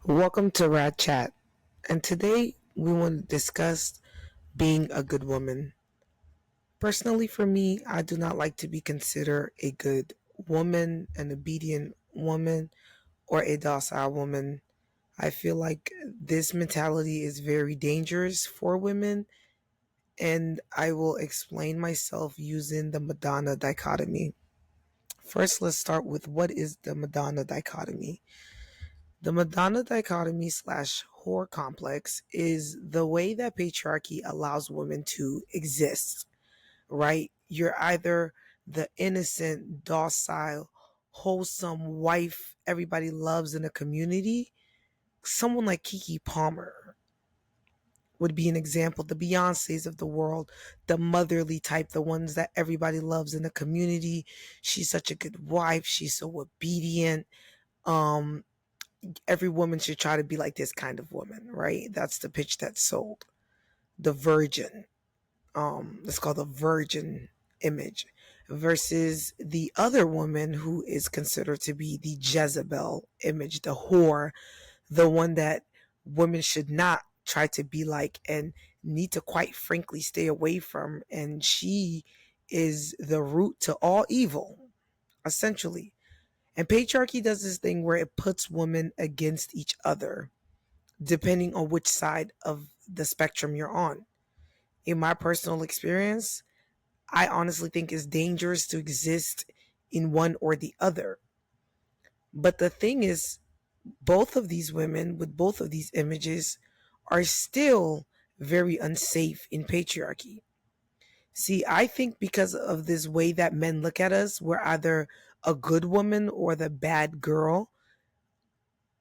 Welcome to Rad Chat, and today we want to discuss being a good woman. Personally, for me, I do not like to be considered a good woman, an obedient woman, or a docile woman. I feel like this mentality is very dangerous for women, and I will explain myself using the Madonna dichotomy. First, let's start with what is the Madonna dichotomy. The Madonna dichotomy slash whore complex is the way that patriarchy allows women to exist, right? You're either the innocent, docile, wholesome wife everybody loves in a community. Someone like Kiki Palmer would be an example. The Beyoncés of the world, the motherly type, the ones that everybody loves in the community. She's such a good wife. She's so obedient. Um, every woman should try to be like this kind of woman, right? That's the pitch that's sold. The virgin, let's call the virgin image, versus the other woman who is considered to be the Jezebel image, the whore, the one that women should not try to be like and need to quite frankly stay away from. And she is the root to all evil, essentially. And patriarchy does this thing where it puts women against each other, depending on which side of the spectrum you're on. In my personal experience, I honestly think it's dangerous to exist in one or the other. But the thing is, both of these women with both of these images are still very unsafe in patriarchy. See, I think because of this way that men look at us, we're either a good woman or the bad girl.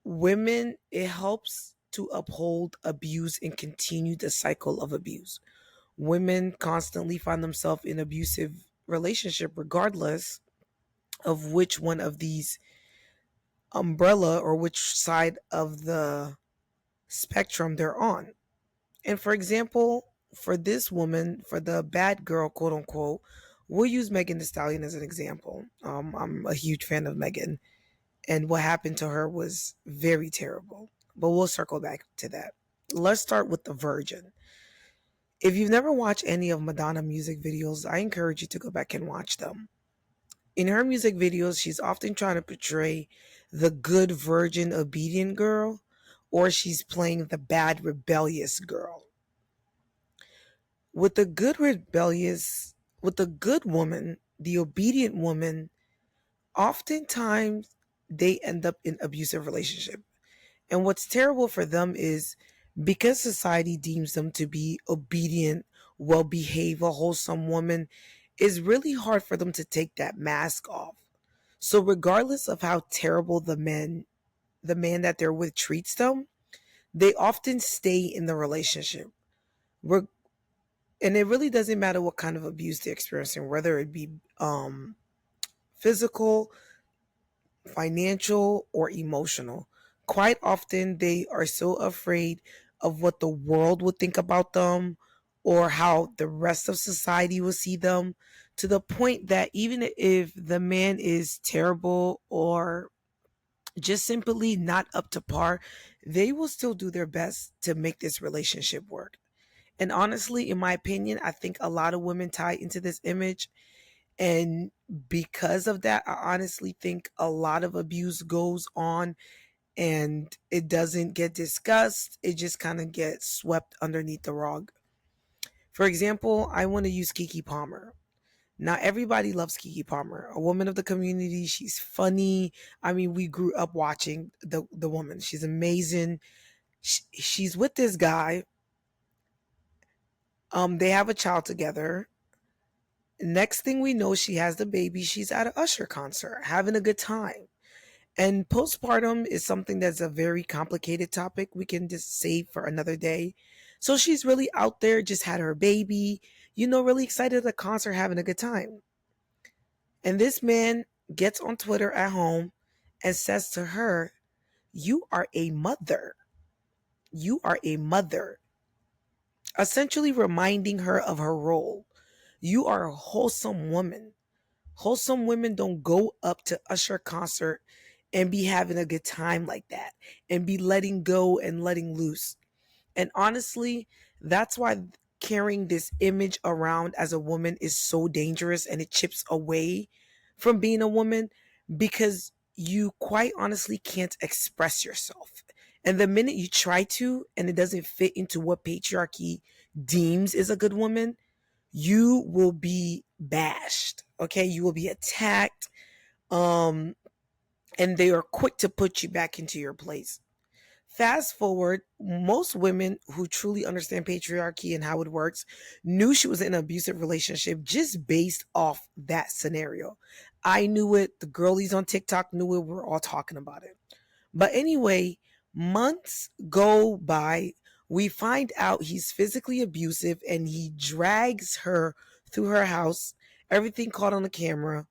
Women, it helps to uphold abuse and continue the cycle of abuse. Women constantly find themselves in abusive relationship regardless of which one of these umbrella or which side of the spectrum they're on. And for example, for this woman, for the bad girl, quote unquote, we'll use Megan Thee Stallion as an example. I'm a huge fan of Megan, and what happened to her was very terrible. But we'll circle back to that. Let's start with the Virgin. If you've never watched any of Madonna music videos, I encourage you to go back and watch them. In her music videos, she's often trying to portray the good virgin obedient girl, or she's playing the bad rebellious girl. With the good rebellious, with the good woman, the obedient woman, oftentimes they end up in abusive relationship. And what's terrible for them is because society deems them to be obedient, well behaved, a wholesome woman, it's really hard for them to take that mask off. So regardless of how terrible the man that they're with treats them, they often stay in the relationship. Re- and it really doesn't matter what kind of abuse they're experiencing, whether it be physical, financial, or emotional. Quite often, they are so afraid of what the world would think about them or how the rest of society will see them, to the point that even if the man is terrible or just simply not up to par, they will still do their best to make this relationship work. And honestly, in my opinion, I think a lot of women tie into this image, and because of that, I honestly think a lot of abuse goes on and it doesn't get discussed. It just kind of gets swept underneath the rug. For example, I want to use Kiki Palmer. Now, everybody loves Kiki Palmer, a woman of the community. She's funny. I mean, we grew up watching the woman. She's amazing. She's with this guy. They have a child together. Next thing we know, she has the baby. She's at an Usher concert, having a good time. And postpartum is something that's a very complicated topic. We can just save for another day. So she's really out there, just had her baby, really excited at the concert, having a good time. And this man gets on Twitter at home and says to her, "You are a mother. You are a mother." Essentially reminding her of her role. You are a wholesome woman. Wholesome women don't go up to Usher concert and be having a good time like that and be letting go and letting loose. And honestly, that's why carrying this image around as a woman is so dangerous, and it chips away from being a woman, because you quite honestly can't express yourself. And the minute you try to and it doesn't fit into what patriarchy deems is a good woman, you will be bashed. Okay? You will be attacked. Um and they are quick to put you back into your place. Fast forward, most women who truly understand patriarchy and how it works knew she was in an abusive relationship just based off that scenario. I knew it. The girlies on TikTok knew it. We're all talking about it. But anyway, months go by. We find out he's physically abusive and he drags her through her house. Everything caught on the camera.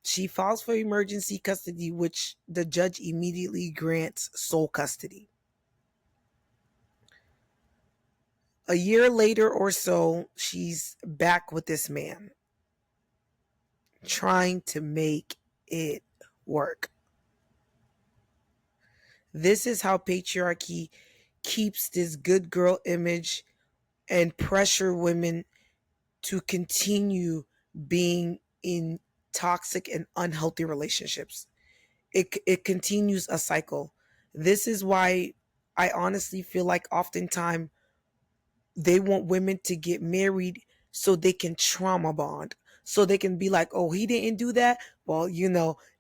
She files for emergency custody, which the judge immediately grants sole custody. A year later or so, she's back with this man, trying to make it work. This is how patriarchy keeps this good girl image and pressure women to continue being in toxic and unhealthy relationships. It continues a cycle. This is why I honestly feel like oftentimes they want women to get married so they can trauma bond, so they can be like, oh, he didn't do that, well,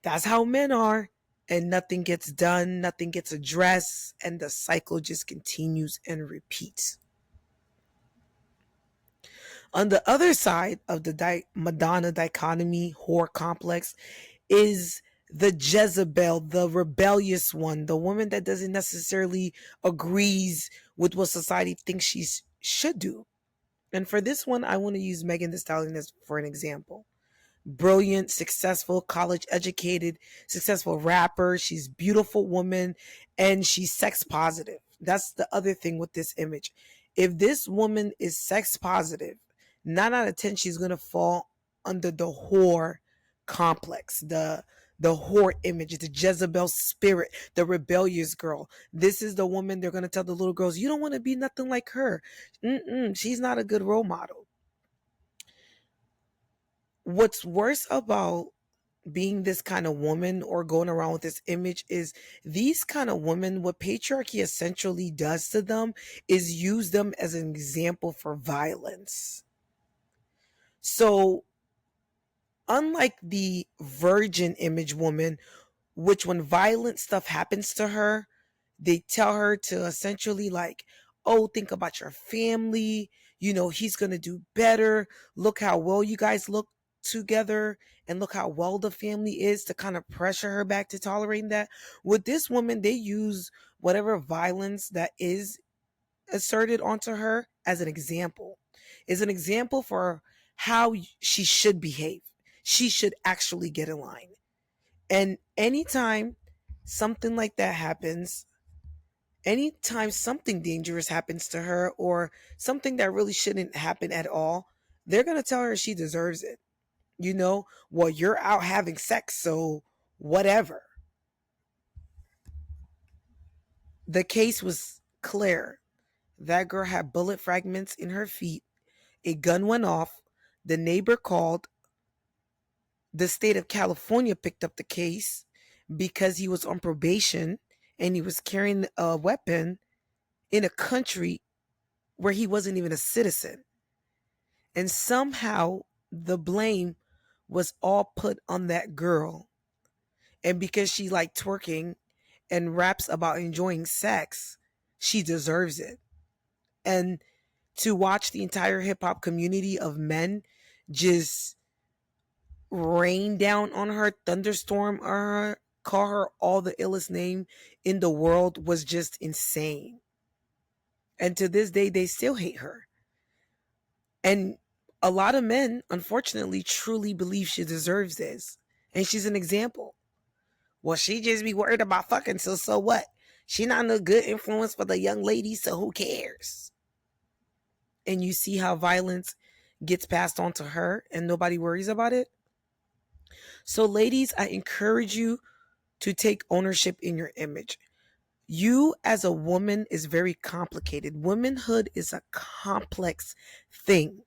that's how men are. And nothing gets done, nothing gets addressed, and the cycle just continues and repeats. On the other side of the Madonna dichotomy whore complex is the Jezebel, the rebellious one, the woman that doesn't necessarily agrees with what society thinks she should do. And for this one, I want to use Megan Thee Stallion as for an example. Brilliant, successful, college educated, successful rapper. She's a beautiful woman and she's sex positive. That's the other thing with this image. If this woman is sex positive, 9 out of 10 she's gonna fall under the whore complex, the whore image, the Jezebel spirit, the rebellious girl. This is the woman they're gonna tell the little girls, you don't want to be nothing like her. She's not a good role model. What's worse about being this kind of woman or going around with this image is these kind of women, what patriarchy essentially does to them is use them as an example for violence. So unlike the virgin image woman, which when violent stuff happens to her, they tell her to essentially like, oh, think about your family, he's going to do better, look how well you guys look together, and look how well the family is, to kind of pressure her back to tolerating that. With this woman, they use whatever violence that is asserted onto her as an example, is an example for how she should behave. She should actually get in line. And anytime something like that happens, anytime something dangerous happens to her or something that really shouldn't happen at all, they're going to tell her she deserves it. Well, you're out having sex, so whatever. The case was clear. That girl had bullet fragments in her feet. A gun went off. The neighbor called. The state of California picked up the case because he was on probation and he was carrying a weapon in a country where he wasn't even a citizen. And somehow the blame was all put on that girl. And because she liked twerking and raps about enjoying sex, she deserves it. And to watch the entire hip hop community of men just rain down on her, thunderstorm on her, call her all the illest name in the world was just insane. And to this day, they still hate her. And a lot of men, unfortunately, truly believe she deserves this. And she's an example. Well, she just be worried about fucking, so what? She not a good influence for the young ladies, so who cares? And you see how violence gets passed on to her and nobody worries about it. So ladies, I encourage you to take ownership in your image. You as a woman is very complicated. Womanhood is a complex thing.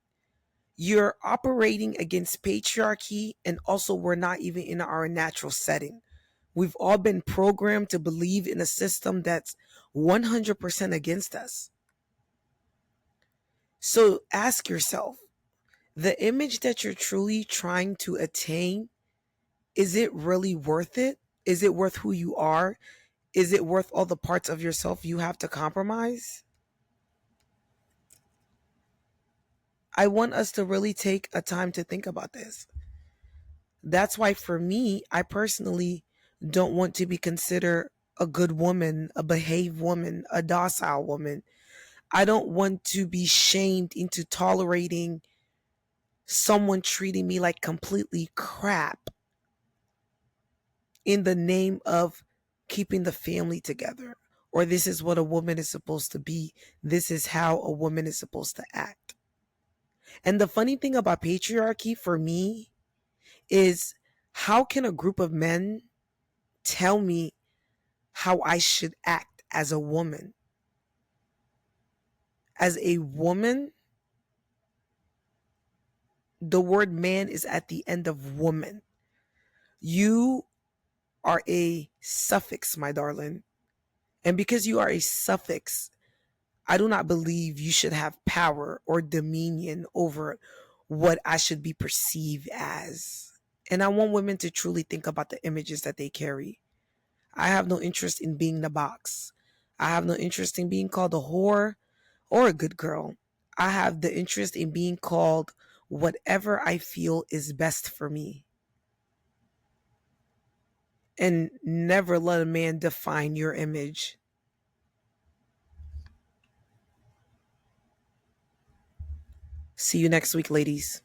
You're operating against patriarchy, and also we're not even in our natural setting. We've all been programmed to believe in a system that's 100% against us. So ask yourself, the image that you're truly trying to attain, is it really worth it? Is it worth who you are? Is it worth all the parts of yourself you have to compromise? I want us to really take a time to think about this. That's why, for me, I personally don't want to be considered a good woman, a behaved woman, a docile woman. I don't want to be shamed into tolerating someone treating me like completely crap in the name of keeping the family together. Or this is what a woman is supposed to be. This is how a woman is supposed to act. And the funny thing about patriarchy for me is, how can a group of men tell me how I should act as a woman? As a woman, the word man is at the end of woman. You are a suffix, my darling. And because you are a suffix, I do not believe you should have power or dominion over what I should be perceived as. And I want women to truly think about the images that they carry. I have no interest in being the box. I have no interest in being called a whore or a good girl. I have the interest in being called whatever I feel is best for me. And never let a man define your image. See you next week, ladies.